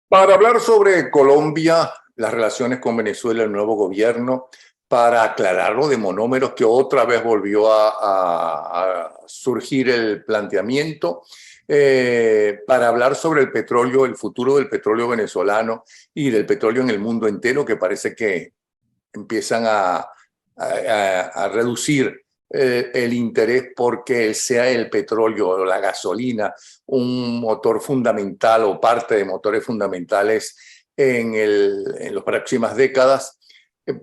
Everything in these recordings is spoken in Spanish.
Para hablar sobre Colombia, las relaciones con Venezuela, el nuevo gobierno, para aclararlo de monómeros que otra vez volvió a surgir el planteamiento, para hablar sobre el petróleo, el futuro del petróleo venezolano y del petróleo en el mundo entero, que parece que empiezan a reducir el interés porque sea el petróleo o la gasolina un motor fundamental o parte de motores fundamentales en las próximas décadas,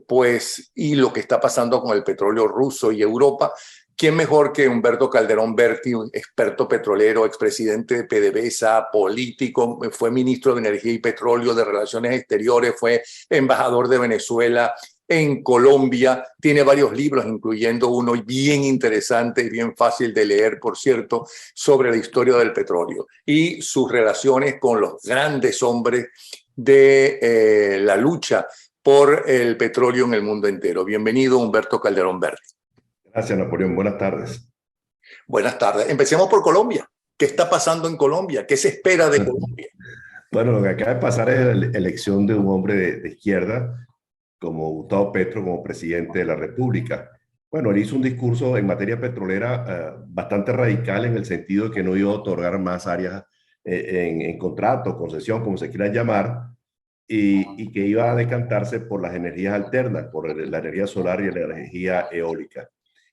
pues, y lo que está pasando con el petróleo ruso y Europa. ¿Quién mejor que Humberto Calderón Berti, un experto petrolero, expresidente de PDVSA, político, fue ministro de Energía y Petróleo, de Relaciones Exteriores, fue embajador de Venezuela en Colombia, tiene varios libros, incluyendo uno bien interesante y bien fácil de leer, por cierto, sobre la historia del petróleo y sus relaciones con los grandes hombres de la lucha por el petróleo en el mundo entero. Bienvenido, Humberto Calderón Berti. Gracias, Napoleón. Buenas tardes. Buenas tardes. Empecemos por Colombia. ¿Qué está pasando en Colombia? ¿Qué se espera de Colombia? Bueno, lo que acaba de pasar es la elección de un hombre de izquierda como Gustavo Petro como presidente de la República. Bueno, él hizo un discurso en materia petrolera bastante radical en el sentido de que no iba a otorgar más áreas en contrato, concesión, como se quiera llamar, y que iba a decantarse por las energías alternas, por la energía solar y la energía eólica.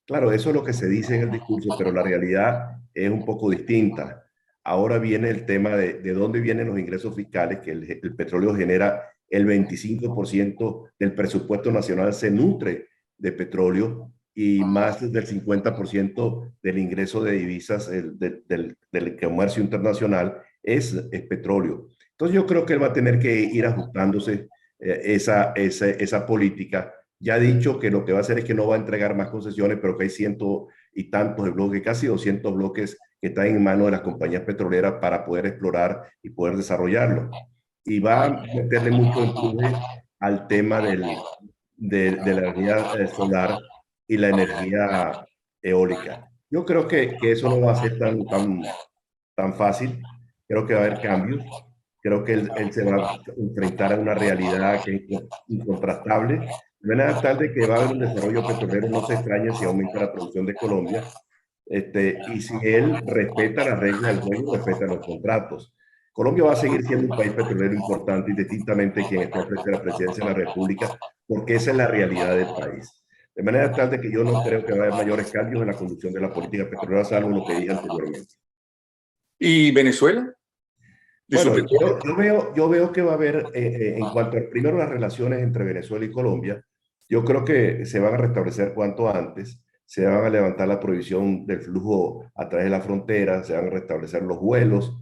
Claro, eso es lo que se dice en el discurso, pero la realidad es un poco distinta. Ahora viene el tema de dónde vienen los ingresos fiscales, que el petróleo genera el 25% del presupuesto nacional se nutre de petróleo y más del 50% del ingreso de divisas del comercio internacional es petróleo. Entonces yo creo que él va a tener que ir ajustándose esa política. Ya ha dicho que lo que va a hacer es que no va a entregar más concesiones, pero que hay ciento y tantos de bloques, casi 200 bloques que están en manos de las compañías petroleras para poder explorar y poder desarrollarlo. Y va a meterle mucho empuje al tema de la energía solar y la energía eólica. Yo creo que eso no va a ser tan fácil. Creo que va a haber cambios. Creo que él se va a enfrentar a una realidad que es incontrastable. De manera tal de que va a haber un desarrollo petrolero, no se extrañe si aumenta la producción de Colombia. Y si él respeta las reglas del juego, respeta los contratos. Colombia va a seguir siendo un país petrolero importante, indistintamente quien esté frente a la presidencia de la República, porque esa es la realidad del país. De manera tal de que yo no creo que va a haber mayores cambios en la conducción de la política petrolera, salvo lo que dije anteriormente. ¿Y Venezuela? Bueno, yo veo que va a haber, en cuanto a primero las relaciones entre Venezuela y Colombia, yo creo que se van a restablecer cuanto antes, se van a levantar la prohibición del flujo a través de la frontera, se van a restablecer los vuelos,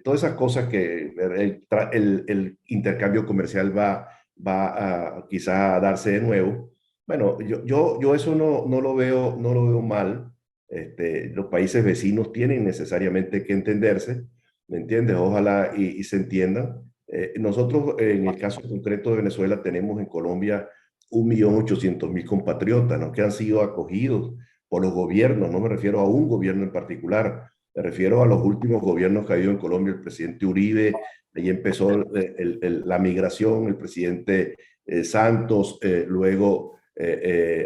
todas esas cosas que el intercambio comercial va a quizá a darse de nuevo. Bueno, yo eso no lo veo mal. Los países vecinos tienen necesariamente que entenderse. ¿Me entiendes? Ojalá y se entiendan. Nosotros, en el caso concreto de Venezuela, tenemos en Colombia 1.800.000 compatriotas, ¿no? Que han sido acogidos por los gobiernos. No me refiero a un gobierno en particular, me refiero a los últimos gobiernos que ha habido en Colombia, el presidente Uribe, ahí empezó la migración, el presidente Santos, luego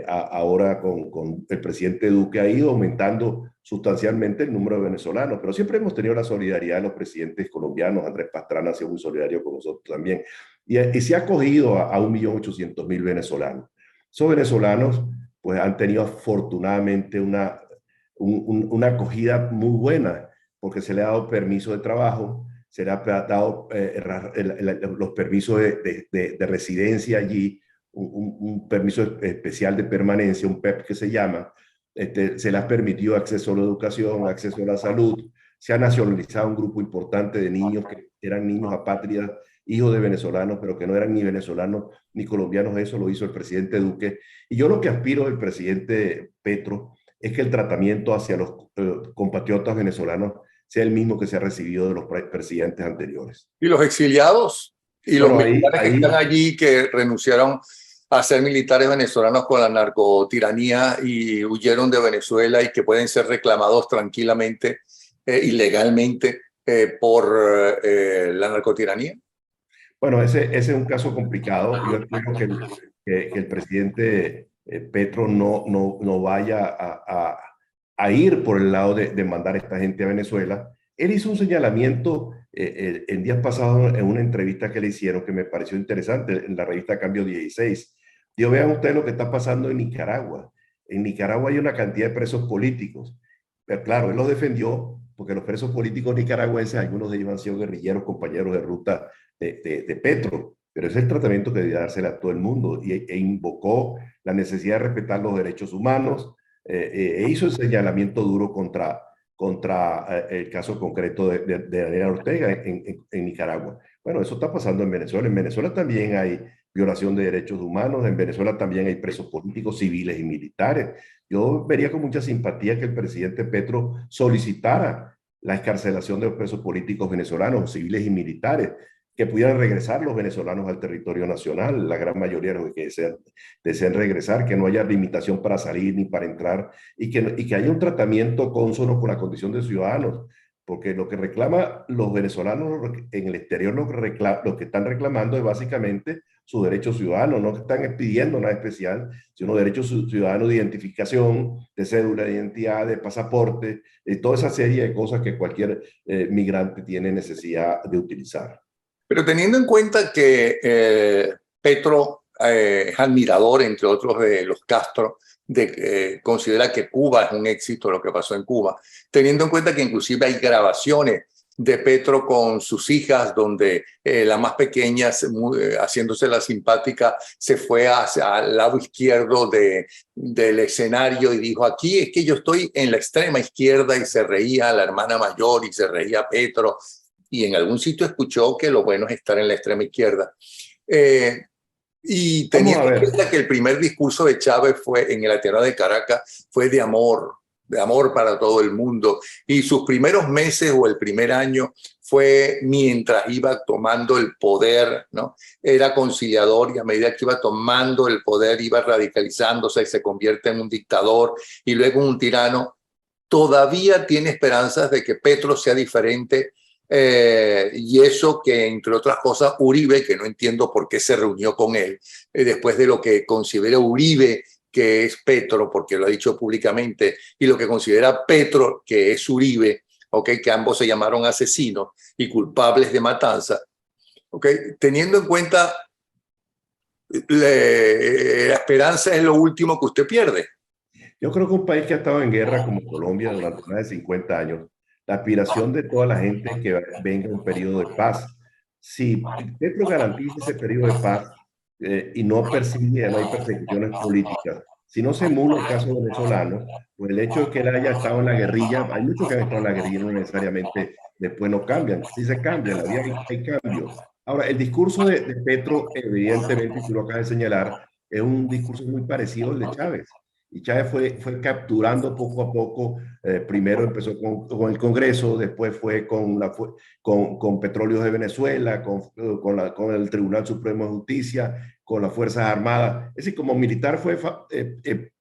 ahora con el presidente Duque ha ido aumentando sustancialmente el número de venezolanos, pero siempre hemos tenido la solidaridad de los presidentes colombianos. Andrés Pastrana ha sido muy solidario con nosotros también, y se ha acogido a 1.800.000 venezolanos. Esos venezolanos pues han tenido afortunadamente una acogida muy buena, porque se le ha dado permiso de trabajo, se le ha dado los permisos de residencia allí, un permiso especial de permanencia, un PEP que se llama. Se les ha permitido acceso a la educación, acceso a la salud, se ha nacionalizado un grupo importante de niños que eran niños apátridas, hijos de venezolanos, pero que no eran ni venezolanos ni colombianos. Eso lo hizo el presidente Duque. Y yo lo que aspiro del presidente Petro es que el tratamiento hacia los compatriotas venezolanos sea el mismo que se ha recibido de los presidentes anteriores. ¿Y los exiliados? ¿Y los Bueno, militares que están allí, que renunciaron a ser militares venezolanos con la narcotiranía y huyeron de Venezuela y que pueden ser reclamados tranquilamente, ilegalmente, por la narcotiranía? Bueno, ese es un caso complicado. Yo espero que el presidente Petro no vaya a ir por el lado de mandar a esta gente a Venezuela. Él hizo un señalamiento en días pasados en una entrevista que le hicieron que me pareció interesante en la revista Cambio 16. Digo, vean ustedes lo que está pasando en Nicaragua. En Nicaragua hay una cantidad de presos políticos. Pero claro, él los defendió porque los presos políticos nicaragüenses, algunos de ellos han sido guerrilleros, compañeros de ruta de Petro, pero es el tratamiento que debe dársele a todo el mundo e invocó la necesidad de respetar los derechos humanos e hizo el señalamiento duro contra el caso concreto de Daniel Ortega en Nicaragua. Bueno, eso está pasando en Venezuela. En Venezuela también hay violación de derechos humanos, en Venezuela también hay presos políticos, civiles y militares. Yo vería con mucha simpatía que el presidente Petro solicitara la excarcelación de los presos políticos venezolanos, civiles y militares, que pudieran regresar los venezolanos al territorio nacional, la gran mayoría de los que desean regresar, que no haya limitación para salir ni para entrar, y que haya un tratamiento cónsono con la condición de ciudadanos, porque lo que reclaman los venezolanos en el exterior, lo que están reclamando es básicamente sus derechos ciudadanos, no están pidiendo nada especial, sino derechos ciudadanos de identificación, de cédula de identidad, de pasaporte, de toda esa serie de cosas que cualquier migrante tiene necesidad de utilizar. Pero teniendo en cuenta que Petro es admirador, entre otros, de los Castro, considera que Cuba es un éxito lo que pasó en Cuba, teniendo en cuenta que inclusive hay grabaciones de Petro con sus hijas, donde la más pequeña, haciéndose la simpática, se fue hacia el lado izquierdo del escenario y dijo, aquí es que yo estoy en la extrema izquierda, y se reía la hermana mayor y se reía Petro, y en algún sitio escuchó que lo bueno es estar en la extrema izquierda. Y teniendo en cuenta que el primer discurso de Chávez fue en el Ateneo de Caracas, fue de amor para todo el mundo, y sus primeros meses o el primer año fue mientras iba tomando el poder, ¿no? Era conciliador, y a medida que iba tomando el poder iba radicalizándose y se convierte en un dictador y luego en un tirano. Todavía tiene esperanzas de que Petro sea diferente. Y eso que, entre otras cosas, Uribe, que no entiendo por qué se reunió con él, después de lo que considera Uribe que es Petro, porque lo ha dicho públicamente, y lo que considera Petro que es Uribe, ¿okay? Que ambos se llamaron asesinos y culpables de matanza, ¿okay? Teniendo en cuenta la esperanza es lo último que usted pierde. Yo creo que un país que ha estado en guerra como Colombia durante más de 50 años, la aspiración de toda la gente es que venga un periodo de paz. Si Petro garantiza ese periodo de paz y no persigue, no hay persecuciones políticas, si no se emula el caso venezolano, pues el hecho de que él haya estado en la guerrilla, hay muchos que han estado en la guerrilla, no necesariamente después no cambian, sí se cambia, en la vida hay cambios. Ahora, el discurso de Petro, evidentemente, y tú lo acabas de señalar, es un discurso muy parecido al de Chávez. Y Chávez fue capturando poco a poco, primero empezó con el Congreso, después fue con Petróleos de Venezuela, con el Tribunal Supremo de Justicia, con las Fuerzas Armadas. Es decir, como militar fue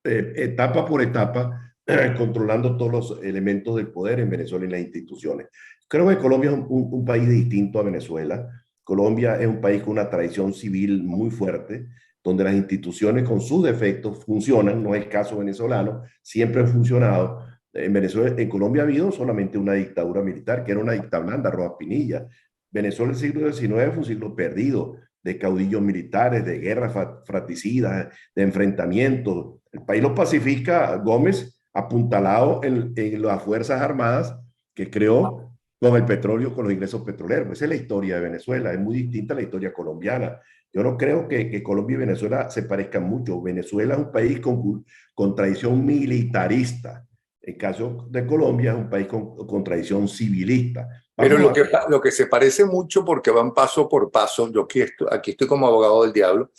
etapa por etapa, controlando todos los elementos del poder en Venezuela y las instituciones. Creo que Colombia es un país distinto a Venezuela. Colombia es un país con una tradición civil muy fuerte, donde las instituciones con sus defectos funcionan, no es el caso venezolano, siempre han funcionado. En Venezuela, en Colombia ha habido solamente una dictadura militar, que era una dictadura, Rojas Pinilla. Venezuela, el siglo XIX fue un siglo perdido, de caudillos militares, de guerras fratricidas, de enfrentamientos. El país lo pacifica Gómez, apuntalado en las Fuerzas Armadas que creó con el petróleo, con los ingresos petroleros. Esa es la historia de Venezuela, es muy distinta a la historia colombiana. Yo no creo que Colombia y Venezuela se parezcan mucho. Venezuela es un país con tradición militarista. El caso de Colombia es un país con tradición civilista. Pero lo que se parece mucho, porque van paso por paso, yo aquí estoy como abogado del diablo,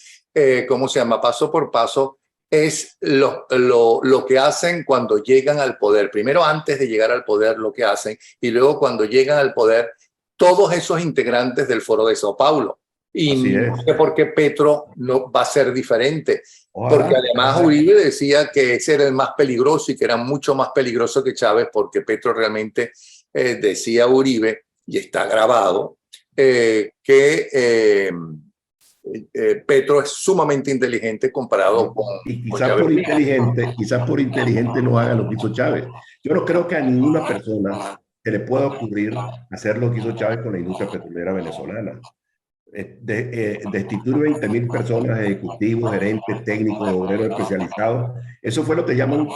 ¿cómo se llama? Paso por paso, es lo que hacen cuando llegan al poder. Primero, antes de llegar al poder, lo que hacen, y luego cuando llegan al poder, todos esos integrantes del Foro de Sao Paulo. Y no sé por qué Petro no va a ser diferente. Porque además Uribe decía que ese era el más peligroso y que era mucho más peligroso que Chávez, porque Petro realmente decía Uribe, y está grabado, Petro es sumamente inteligente comparado Y con Chávez. quizás por inteligente no haga lo que hizo Chávez. Yo no creo que a ninguna persona se le pueda ocurrir hacer lo que hizo Chávez con la industria petrolera venezolana. Destituir 20.000 personas, ejecutivos, gerentes, técnicos, obreros especializados. Eso fue lo que llaman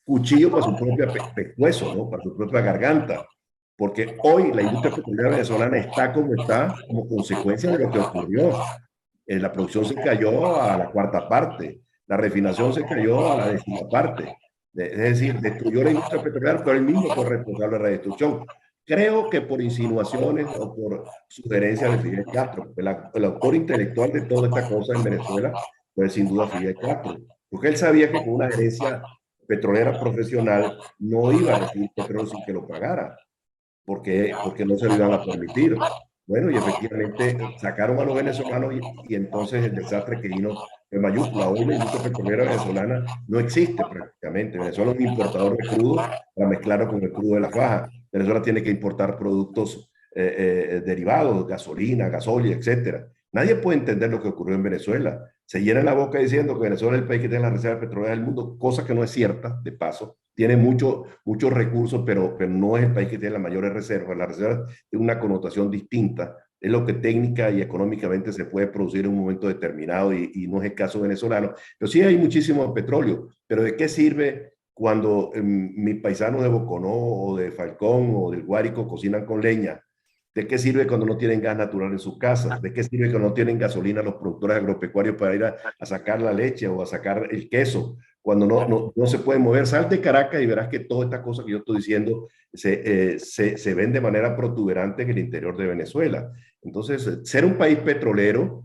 cuchillo para su propio pescuezo, ¿no? Para su propia garganta. Porque hoy la industria petrolera venezolana está como consecuencia de lo que ocurrió. La producción se cayó a la cuarta parte, la refinación se cayó a la décima parte. Es decir, destruyó la industria petrolera, pero él mismo fue responsable de la destrucción. Creo que por insinuaciones o por sugerencias de Fidel Castro. El autor intelectual de toda esta cosa en Venezuela fue sin duda Fidel Castro, porque él sabía que con una gerencia petrolera profesional no iba a recibir petróleo sin que lo pagara porque no se lo iban a permitir. Bueno, y efectivamente sacaron a los venezolanos y entonces el desastre que vino fue mayúscula. Hoy la industria petrolera venezolana no existe prácticamente. Venezuela es un importador de crudo para mezclarlo con el crudo de la faja. Venezuela tiene que importar productos derivados, gasolina, gasoil, etcétera. Nadie puede entender lo que ocurrió en Venezuela. Se llena la boca diciendo que Venezuela es el país que tiene la reserva petrolera del mundo, cosa que no es cierta, de paso. Tiene muchos recursos, pero no es el país que tiene las mayores reservas. Las reservas tienen una connotación distinta. Es lo que técnica y económicamente se puede producir en un momento determinado y no es el caso venezolano. Pero sí hay muchísimo petróleo. Pero ¿de qué sirve cuando mis paisanos de Boconó o de Falcón o del Guárico cocinan con leña? ¿De qué sirve cuando no tienen gas natural en sus casas? ¿De qué sirve cuando no tienen gasolina los productores agropecuarios para ir a sacar la leche o a sacar el queso? Cuando no se pueden mover. Sal de Caracas y verás que todas estas cosas que yo estoy diciendo se ven de manera protuberante en el interior de Venezuela. Entonces, ser un país petrolero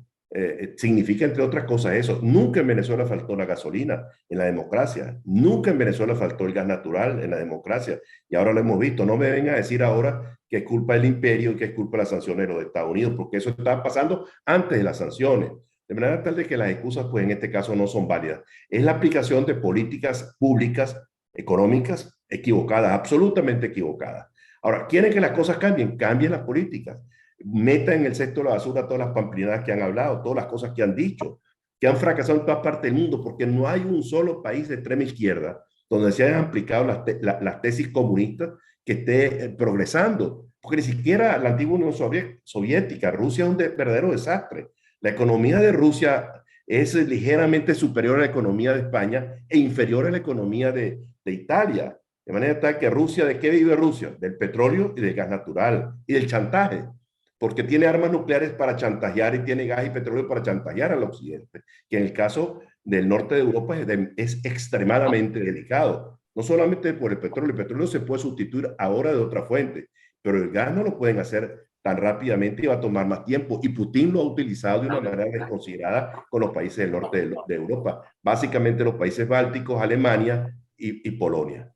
significa, entre otras cosas, eso. Nunca en Venezuela faltó la gasolina en la democracia. Nunca en Venezuela faltó el gas natural en la democracia. Y ahora lo hemos visto. No me vengan a decir ahora que es culpa del imperio y que es culpa de las sanciones de los Estados Unidos, porque eso estaba pasando antes de las sanciones. De manera tal de que las excusas, pues en este caso no son válidas. Es la aplicación de políticas públicas, económicas, equivocadas, absolutamente equivocadas. Ahora, ¿quieren que las cosas cambien? Cambien las políticas. Meta en el cesto de la basura todas las pamplinadas que han hablado, todas las cosas que han dicho, que han fracasado en toda parte del mundo, porque no hay un solo país de extrema izquierda donde se hayan aplicado las tesis comunistas que esté progresando. Porque ni siquiera la antigua Unión Soviética, Rusia es un verdadero desastre. La economía de Rusia es ligeramente superior a la economía de España e inferior a la economía de Italia. De manera tal que Rusia, ¿de qué vive Rusia? Del petróleo y del gas natural y del chantaje, porque tiene armas nucleares para chantajear y tiene gas y petróleo para chantajear al occidente, que en el caso del norte de Europa es extremadamente delicado. No solamente por el petróleo se puede sustituir ahora de otra fuente, pero el gas no lo pueden hacer tan rápidamente y va a tomar más tiempo. Y Putin lo ha utilizado de una manera desconsiderada con los países del norte de Europa, básicamente los países bálticos, Alemania y Polonia.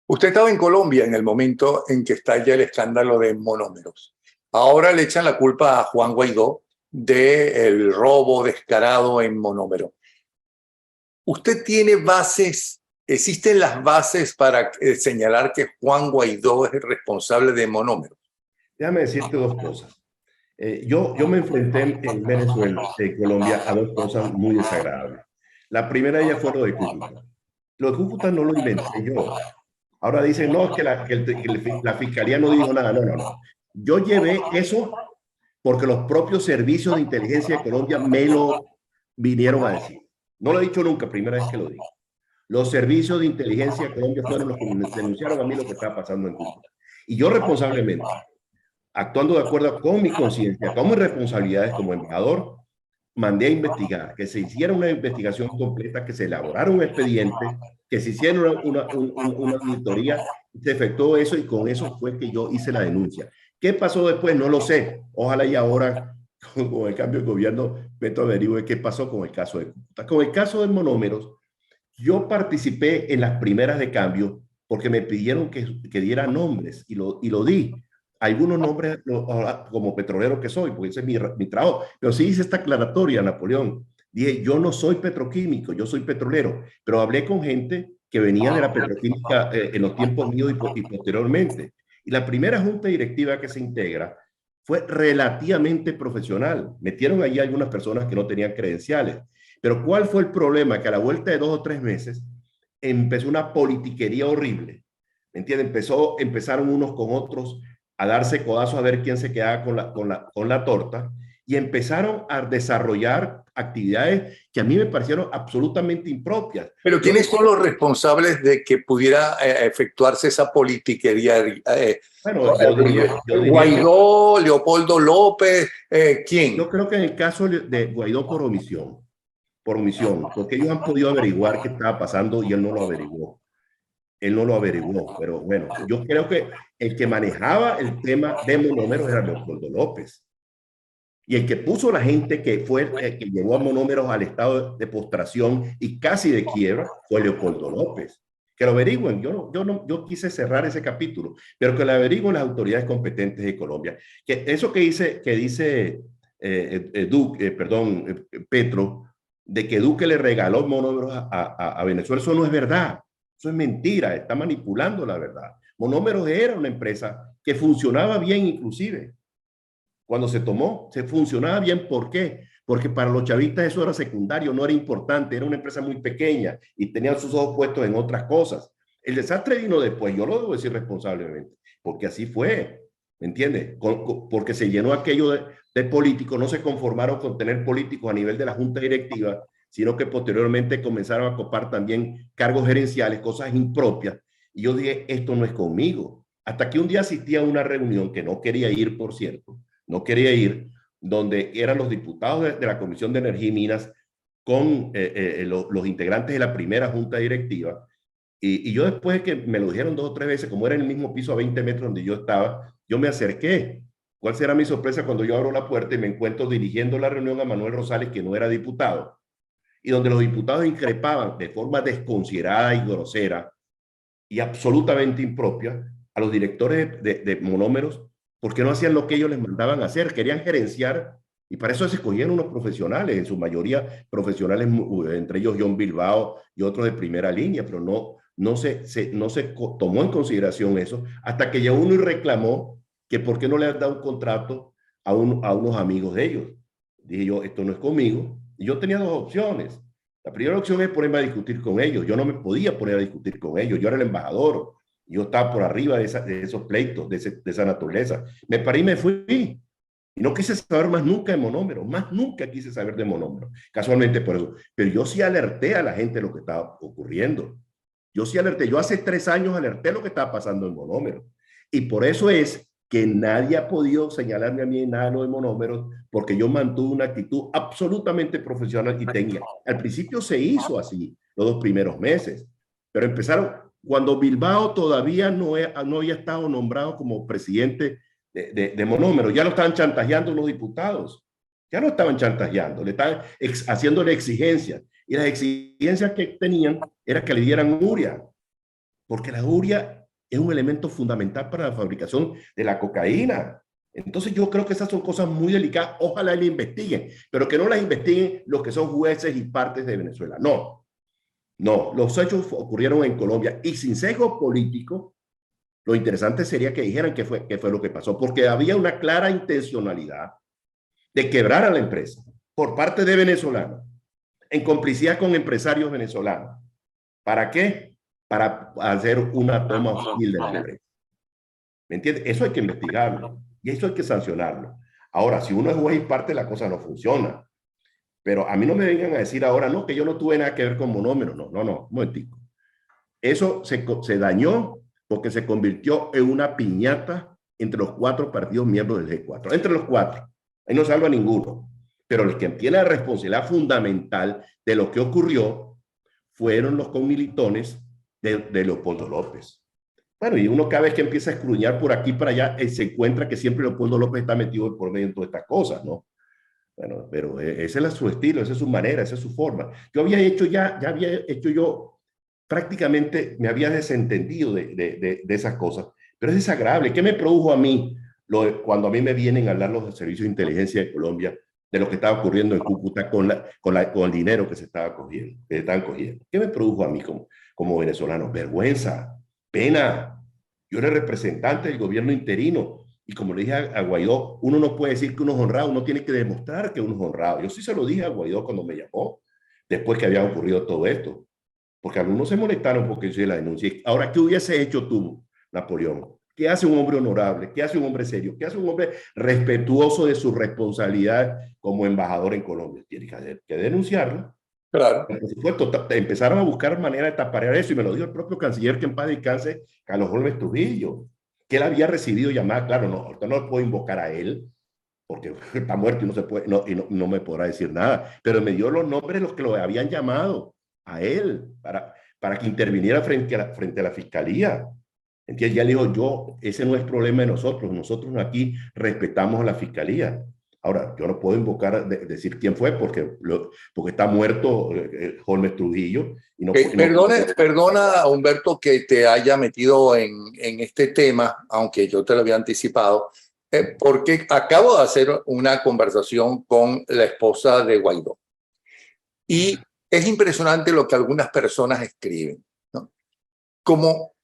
Usted estaba en Colombia en el momento en que estalla el escándalo de monómeros. Ahora le echan la culpa a Juan Guaidó del robo descarado en monómero. ¿Usted tiene bases, existen las bases para señalar que Juan Guaidó es el responsable de monómeros? Déjame decirte dos cosas. Yo me enfrenté en Venezuela, en Colombia, a dos cosas muy desagradables. La primera de ellas fue lo de Cúcuta. Lo de Cúcuta no lo inventé yo. Ahora dicen, no, es que la fiscalía no dijo nada. No, no, no. Yo llevé eso porque los propios servicios de inteligencia de Colombia me lo vinieron a decir. No lo he dicho nunca, primera vez que lo digo. Los servicios de inteligencia de Colombia fueron los que me denunciaron a mí lo que estaba pasando en Cúcuta. Y yo responsablemente, actuando de acuerdo con mi conciencia, con mis responsabilidades como embajador, mandé a investigar, que se hiciera una investigación completa, que se elaborara un expediente, que se hiciera una auditoría, se efectuó eso y con eso fue que yo hice la denuncia. ¿Qué pasó después? No lo sé. Ojalá y ahora, con el cambio de gobierno, Petro averigüe qué pasó con el caso de Cúcuta. Con el caso de monómeros, yo participé en las primeras de cambio porque me pidieron que diera nombres y lo di. Algunos nombres como petrolero que soy, porque ese es mi trabajo. Pero sí hice esta aclaratoria, Napoleón. Dije, yo no soy petroquímico, yo soy petrolero. Pero hablé con gente que venía de la petroquímica en los tiempos míos y posteriormente. Y la primera junta directiva que se integra fue relativamente profesional. Metieron allí algunas personas que no tenían credenciales. Pero ¿cuál fue el problema? Que a la vuelta de 2 o 3 meses empezó una politiquería horrible. ¿Me entiendes? Empezaron unos con otros a darse codazos a ver quién se quedaba con la torta y empezaron a desarrollar actividades que a mí me parecieron absolutamente impropias. Pero ¿quiénes son los responsables de que pudiera efectuarse esa politiquería? Bueno, yo diría Guaidó, Leopoldo López, ¿quién? yo creo que en el caso de Guaidó por omisión, porque ellos han podido averiguar qué estaba pasando y él no lo averiguó. Él no lo averiguó, pero bueno, yo creo que el que manejaba el tema de monómeros era Leopoldo López. Y el que puso la gente que fue el que llevó a monómeros al estado de postración y casi de quiebra fue Leopoldo López. Que lo averigüen. Yo quise cerrar ese capítulo, pero que lo averigüen las autoridades competentes de Colombia. Que eso que dice Petro, de que Duque le regaló monómeros a Venezuela, eso no es verdad. Eso es mentira, está manipulando la verdad. Monómeros era una empresa que funcionaba bien inclusive. Cuando se tomó, se funcionaba bien. ¿Por qué? Porque para los chavistas eso era secundario, no era importante, era una empresa muy pequeña y tenían sus ojos puestos en otras cosas. El desastre vino después, yo lo debo decir responsablemente, porque así fue, ¿me entiendes? Porque se llenó aquello de políticos, no se conformaron con tener políticos a nivel de la junta directiva, sino que posteriormente comenzaron a copar también cargos gerenciales, cosas impropias. Y yo dije, esto no es conmigo. Hasta que un día asistí a una reunión que no quería ir, por cierto, no quería ir, donde eran los diputados de la Comisión de Energía y Minas con los integrantes de la primera junta directiva. Y yo después de que me lo dijeron 2 o 3 veces, como era en el mismo piso a 20 metros donde yo estaba, yo me acerqué. ¿Cuál será mi sorpresa cuando yo abro la puerta y me encuentro dirigiendo la reunión a Manuel Rosales, que no era diputado? Y donde los diputados increpaban de forma desconsiderada y grosera y absolutamente impropia a los directores de monómeros, porque no hacían lo que ellos les mandaban a hacer, querían gerenciar, y para eso se escogían unos profesionales, en su mayoría profesionales, entre ellos John Bilbao y otros de primera línea, pero no se tomó en consideración eso, hasta que ya uno reclamó que por qué no le han dado un contrato a unos amigos de ellos. Dije yo, esto no es conmigo, y yo tenía 2 opciones. La primera opción es ponerme a discutir con ellos. Yo no me podía poner a discutir con ellos. Yo era el embajador. Yo estaba por arriba de esos pleitos, de esa naturaleza. Me paré y me fui. Y no quise saber más nunca de monómeros. Más nunca quise saber de monómeros. Casualmente por eso. Pero yo sí alerté a la gente de lo que estaba ocurriendo. Yo sí alerté. Yo hace 3 años alerté lo que estaba pasando en monómeros. Y por eso es que nadie ha podido señalarme a mí en nada de monómeros, porque yo mantuve una actitud absolutamente profesional y técnica. Al principio se hizo así, los 2 primeros meses, pero empezaron, cuando Bilbao todavía no había estado nombrado como presidente de monómeros, ya lo estaban chantajeando los diputados, ya lo estaban chantajeando, le estaban haciéndole exigencias, y las exigencias que tenían era que le dieran urea, porque la urea es un elemento fundamental para la fabricación de la cocaína. Entonces yo creo que esas son cosas muy delicadas. Ojalá le investiguen, pero que no las investiguen los que son jueces y partes de Venezuela. No, los hechos ocurrieron en Colombia y sin sesgo político. Lo interesante sería que dijeran qué fue lo que pasó, porque había una clara intencionalidad de quebrar a la empresa por parte de venezolanos, en complicidad con empresarios venezolanos. ¿Para qué? Para hacer una toma hostil de la empresa. ¿Me entiendes? Eso hay que investigarlo y eso hay que sancionarlo. Ahora, si uno es juez y parte, la cosa no funciona. Pero a mí no me vengan a decir ahora, no, que yo no tuve nada que ver con monómeros. No, un momentico. Eso se dañó porque se convirtió en una piñata entre los 4 partidos miembros del G4. Entre los 4. Ahí no salva ninguno. Pero el que tiene la responsabilidad fundamental de lo que ocurrió fueron los comilitones de Leopoldo López. Bueno, y uno cada vez que empieza a escruñar por aquí y para allá, se encuentra que siempre Leopoldo López está metido por medio de todas estas cosas, ¿no? Bueno, pero ese es su estilo, esa es su manera, esa es su forma. Yo había hecho yo prácticamente me había desentendido de esas cosas, pero es desagradable. ¿Qué me produjo a mí cuando a mí me vienen a hablar los servicios de inteligencia de Colombia de lo que estaba ocurriendo en Cúcuta con el dinero que se estaba cogiendo, que estaban cogiendo? ¿Qué me produjo a mí como venezolano? Vergüenza, pena. Yo era representante del gobierno interino. Y como le dije a Guaidó, uno no puede decir que uno es honrado, uno tiene que demostrar que uno es honrado. Yo sí se lo dije a Guaidó cuando me llamó, después que había ocurrido todo esto. Porque algunos se molestaron porque yo hice la denuncia. Ahora, ¿qué hubiese hecho tú, Napoleón? ¿Qué hace un hombre honorable? ¿Qué hace un hombre serio? ¿Qué hace un hombre respetuoso de su responsabilidad como embajador en Colombia? Tiene que denunciarlo. Claro. Por supuesto, empezaron a buscar manera de tapar eso y me lo dijo el propio canciller que en paz descanse, Carlos Holmes Trujillo, que él había recibido llamadas. Claro, no, ahorita no puedo invocar a él porque está muerto y no se puede, no me podrá decir nada, pero me dio los nombres de los que lo habían llamado a él para que interviniera frente a la fiscalía. Entonces ya le digo, ese no es problema de nosotros aquí respetamos a la fiscalía. Ahora, yo no puedo invocar, decir quién fue, porque está muerto Holmes Trujillo. Y no, perdona, Humberto, que te haya metido en este tema, aunque yo te lo había anticipado, porque acabo de hacer una conversación con la esposa de Guaidó. Y es impresionante lo que algunas personas escriben, ¿no? Como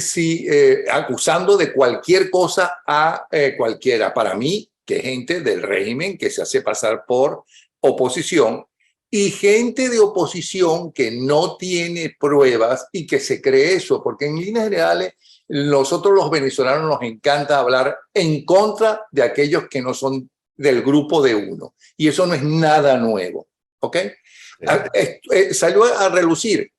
si acusando de cualquier cosa a cualquiera. Para mí, que gente del régimen que se hace pasar por oposición y gente de oposición que no tiene pruebas y que se cree eso, porque en líneas generales nosotros los venezolanos nos encanta hablar en contra de aquellos que no son del grupo de uno, y eso no es nada nuevo, ¿ok? Salió a relucir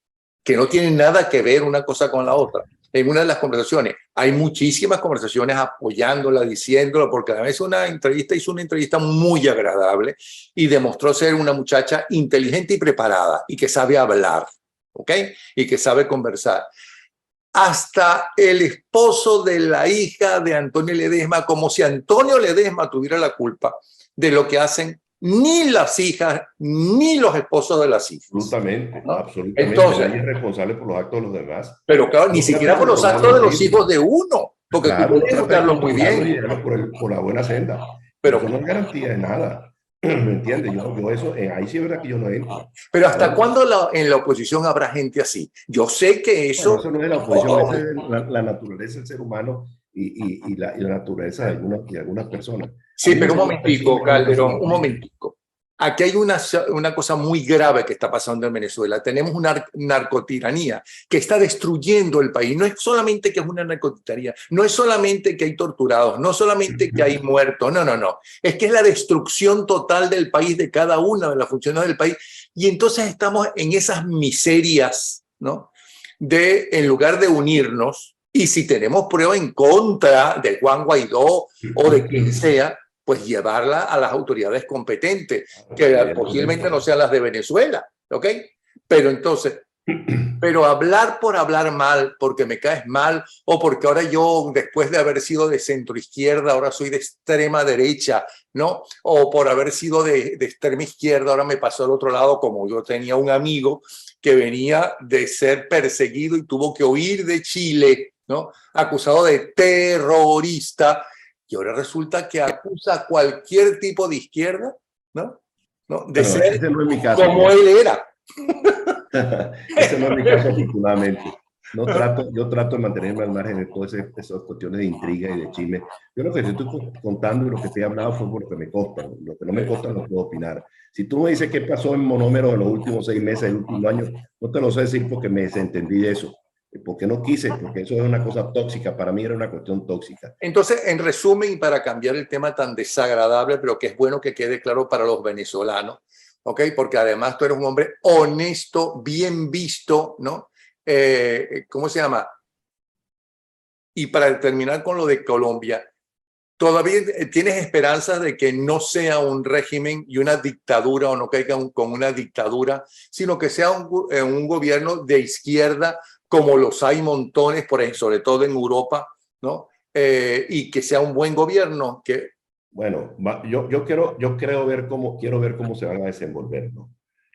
que no tienen nada que ver una cosa con la otra. En una de las conversaciones, hay muchísimas conversaciones apoyándola, diciéndola, porque a veces hizo una entrevista muy agradable y demostró ser una muchacha inteligente y preparada y que sabe hablar, ¿ok? Y que sabe conversar. Hasta el esposo de la hija de Antonio Ledesma, como si Antonio Ledesma tuviera la culpa de lo que hacen ni las hijas, ni los esposos de las hijas. Absolutamente, ¿no? Absolutamente. Entonces, nadie es responsable por los actos de los demás. Pero claro, ni siquiera por los actos de los hijos de uno, porque claro, tú puedes educarlos muy bien. Por la buena senda. Pero eso no es garantía de nada. ¿Me entiendes? Yo eso, ahí sí es verdad que yo no entro. Pero ¿hasta cuándo en la oposición habrá gente así? Yo sé que eso... Bueno, eso no es la oposición, es la naturaleza del ser humano y la naturaleza de algunas personas. Sí, pero un momentico, Calderón, un momentico. Aquí hay una cosa muy grave que está pasando en Venezuela. Tenemos una narcotiranía que está destruyendo el país. No es solamente que es una narcotiranía, no es solamente que hay torturados, no solamente que hay muertos, no, no, no. Es que es la destrucción total del país, de cada una de las funciones del país. Y entonces estamos en esas miserias, ¿no? En lugar de unirnos, y si tenemos prueba en contra de Juan Guaidó o de quien sea, pues llevarla a las autoridades competentes, que posiblemente no sean las de Venezuela, ¿ok? Pero entonces, hablar por hablar mal, porque me caes mal, o porque ahora yo, después de haber sido de centro izquierda, ahora soy de extrema derecha, ¿no? O por haber sido de extrema izquierda, ahora me pasó al otro lado, como yo tenía un amigo que venía de ser perseguido y tuvo que huir de Chile, ¿no? Acusado de terrorista, y ahora resulta que acusa a cualquier tipo de izquierda, ¿no? De ser no es mi caso, como él era. Ese no es mi caso, afortunadamente. Yo trato de mantenerme al margen de todas esas cuestiones de intriga y de chisme. Yo lo que te estoy contando y lo que te he hablado fue por lo que me consta. Lo que no me consta no puedo opinar. Si tú me dices qué pasó en Monómero en los últimos 6 meses, el último año, no te lo sé decir porque me desentendí de eso. Porque no quise, porque eso es una cosa tóxica. Para mí era una cuestión tóxica. Entonces, en resumen, y para cambiar el tema tan desagradable, pero que es bueno que quede claro para los venezolanos, ¿ok? Porque además tú eres un hombre honesto, bien visto, ¿no? ¿Cómo se llama? Y para terminar con lo de Colombia, ¿todavía tienes esperanzas de que no sea un régimen y una dictadura, o no caiga con una dictadura, sino que sea un gobierno de izquierda, como los hay montones, sobre todo en Europa, ¿no? Y que sea un buen gobierno? Bueno, yo quiero ver cómo se van a desenvolver, ¿no?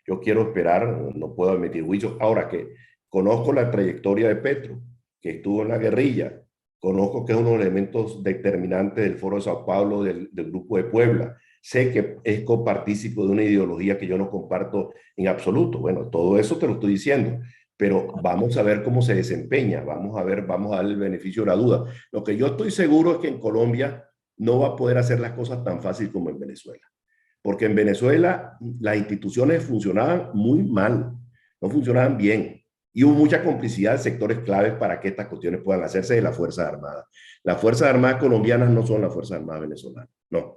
Yo quiero esperar, no puedo emitir juicio. Ahora que conozco la trayectoria de Petro, que estuvo en la guerrilla, conozco que es uno de los elementos determinantes del Foro de Sao Paulo, del Grupo de Puebla. Sé que es copartícipe de una ideología que yo no comparto en absoluto. Bueno, todo eso te lo estoy diciendo. pero vamos a ver cómo se desempeña, vamos a ver, vamos a darle el beneficio de la duda. Lo que yo estoy seguro es que en Colombia no va a poder hacer las cosas tan fácil como en Venezuela, porque en Venezuela las instituciones funcionaban muy mal, no funcionaban bien, y hubo mucha complicidad de sectores claves para que estas cuestiones puedan hacerse de las Fuerzas Armadas. Las Fuerzas Armadas colombianas no son las Fuerzas Armadas venezolanas, no.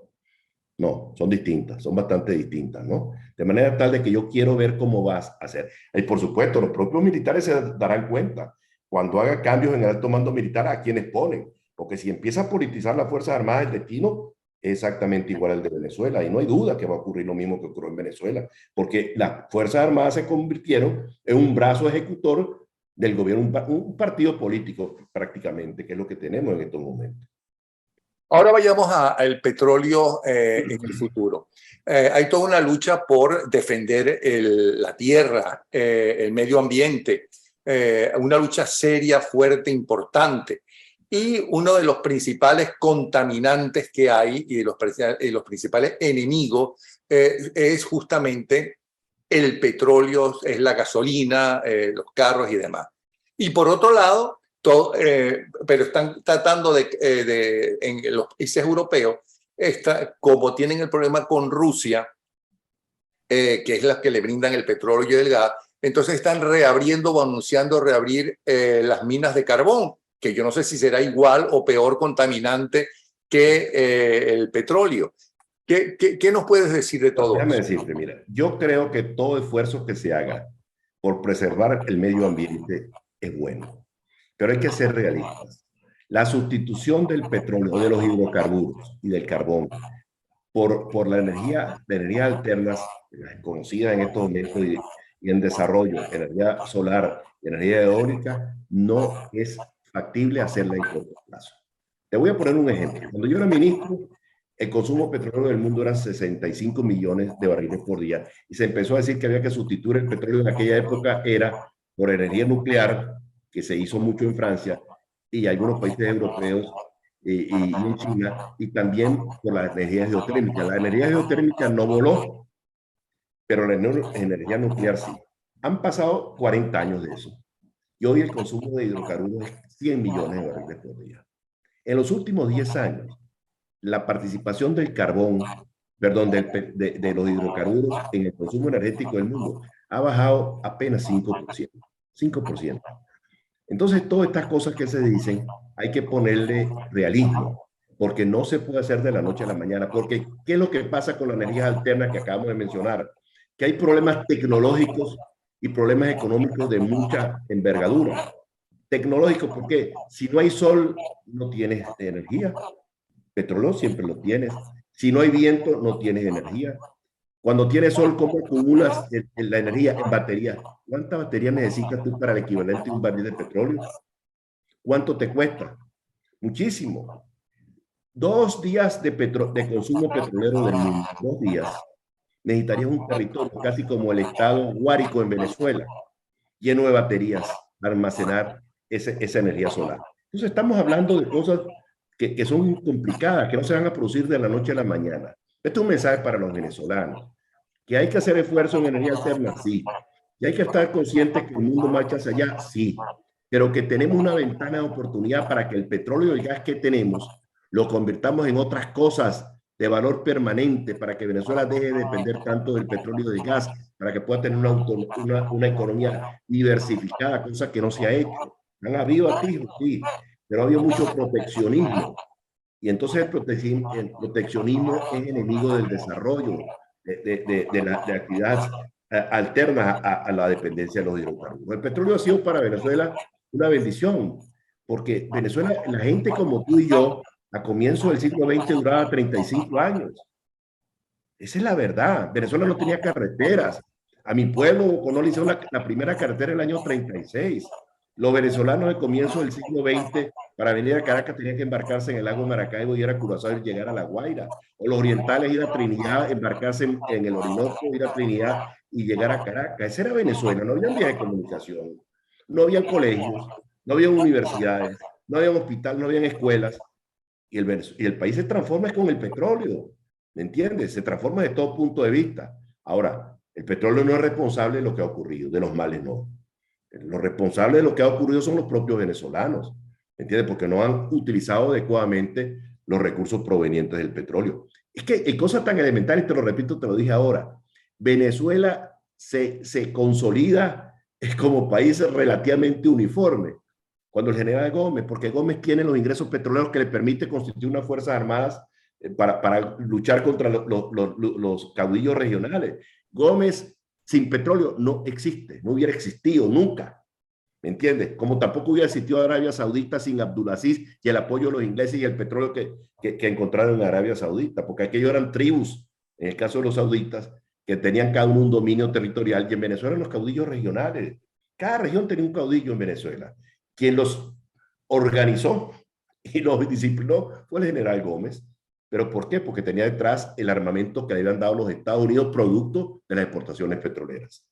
No, son distintas, son bastante distintas, ¿no? De manera tal de que yo quiero ver cómo vas a hacer. Y por supuesto, los propios militares se darán cuenta cuando haga cambios en el alto mando militar a quienes ponen, porque si empieza a politizar las Fuerzas Armadas, el destino es exactamente igual al de Venezuela, y no hay duda que va a ocurrir lo mismo que ocurrió en Venezuela, porque las Fuerzas Armadas se convirtieron en un brazo ejecutor del gobierno, un partido político prácticamente, que es lo que tenemos en estos momentos. Ahora vayamos al petróleo en el futuro. Hay toda una lucha por defender la tierra, el medio ambiente, una lucha seria, fuerte, importante. Y uno de los principales contaminantes que hay y los principales enemigos es justamente el petróleo, es la gasolina, los carros y demás. Y por otro lado, pero están tratando en los países europeos, como tienen el problema con Rusia, que es la que le brindan el petróleo y el gas, entonces están reabriendo o anunciando reabrir las minas de carbón, que yo no sé si será igual o peor contaminante que el petróleo. ¿Qué nos puedes decir de todo Déjame eso? decirte, mira, yo creo que todo esfuerzo que se haga por preservar el medio ambiente es bueno, pero hay que ser realistas. La sustitución del petróleo, de los hidrocarburos y del carbón por la energía, de energías alternas, conocidas en estos momentos y en desarrollo, energía solar, energía eólica, no es factible hacerla en corto plazo. Te voy a poner un ejemplo. Cuando yo era ministro, el consumo petrolero del mundo era 65 millones de barriles por día y se empezó a decir que había que sustituir el petróleo en aquella época era por energía nuclear, que se hizo mucho en Francia y algunos países europeos y en China, y también por la energía geotérmica. La energía geotérmica no voló, pero la energía nuclear sí. Han pasado 40 años de eso. Y hoy el consumo de hidrocarburos es 100 millones de barriles por día. En los últimos 10 años, la participación del carbón, perdón, de los hidrocarburos en el consumo energético del mundo ha bajado apenas 5%. 5%. Entonces, todas estas cosas que se dicen, hay que ponerle realismo, porque no se puede hacer de la noche a la mañana, porque ¿qué es lo que pasa con las energías alternas que acabamos de mencionar? Que hay problemas tecnológicos y problemas económicos de mucha envergadura. Tecnológicos, porque si no hay sol, no tienes energía. Petróleo siempre lo tienes. Si no hay viento, no tienes energía. Cuando tienes sol, ¿cómo acumulas la energía en baterías? ¿Cuánta batería necesitas tú para el equivalente a un barril de petróleo? ¿Cuánto te cuesta? Muchísimo. 2 días de consumo petrolero del mundo, 2 días, necesitarías un territorio casi como el estado Guárico en Venezuela, lleno de baterías para almacenar esa energía solar. Entonces estamos hablando de cosas que son complicadas, que no se van a producir de la noche a la mañana. Este es un mensaje para los venezolanos, que hay que hacer esfuerzo en energía alterna, sí. Y hay que estar conscientes que el mundo marcha hacia allá, sí. Pero que tenemos una ventana de oportunidad para que el petróleo y el gas que tenemos lo convirtamos en otras cosas de valor permanente, para que Venezuela deje de depender tanto del petróleo y del gas, para que pueda tener una economía diversificada, cosa que no se ha hecho. Han habido atisbos, sí, pero ha habido mucho proteccionismo. Y entonces el proteccionismo es enemigo del desarrollo, de actividades alternas a la dependencia de los hidrocarburos. El petróleo ha sido para Venezuela una bendición, porque Venezuela, la gente como tú y yo, a comienzos del siglo XX duraba 35 años. Esa es la verdad. Venezuela no tenía carreteras. A mi pueblo no le hicieron la primera carretera en el año 36. Los venezolanos al comienzo del siglo XX, para venir a Caracas, tenían que embarcarse en el lago Maracaibo, ir a Curazao y llegar a La Guaira. O los orientales ir a Trinidad, embarcarse en el Orinoco, ir a Trinidad y llegar a Caracas. Esa era Venezuela. No había vías de comunicación, no había colegios, no había universidades, no había hospital, no había escuelas. Y el país se transforma con el petróleo. ¿Me entiendes? Se transforma de todo punto de vista. Ahora, el petróleo no es responsable de lo que ha ocurrido, de los males no. Los responsables de lo que ha ocurrido son los propios venezolanos, ¿me entiendes? Porque no han utilizado adecuadamente los recursos provenientes del petróleo. Es que hay cosas tan elementales, te lo repito, te lo dije ahora. Venezuela se consolida como país relativamente uniforme cuando el general Gómez, porque Gómez tiene los ingresos petroleros que le permite constituir unas fuerzas armadas para luchar contra los caudillos regionales. Gómez sin petróleo no existe, no hubiera existido nunca, ¿me entiendes? Como tampoco hubiera existido Arabia Saudita sin Abdulaziz y el apoyo de los ingleses y el petróleo que encontraron en Arabia Saudita, porque aquellos eran tribus, en el caso de los sauditas, que tenían cada uno un dominio territorial, y en Venezuela eran los caudillos regionales. Cada región tenía un caudillo en Venezuela. Quien los organizó y los disciplinó fue el general Gómez. ¿Pero por qué? Porque tenía detrás el armamento que le habían dado los Estados Unidos producto de las exportaciones petroleras.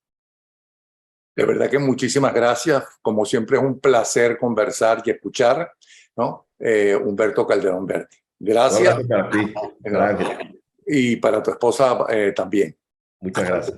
De verdad que muchísimas gracias. Como siempre es un placer conversar y escuchar, ¿no? Humberto Calderón Berti. Gracias. Un abrazo para ti, Y para tu esposa también. muchas gracias.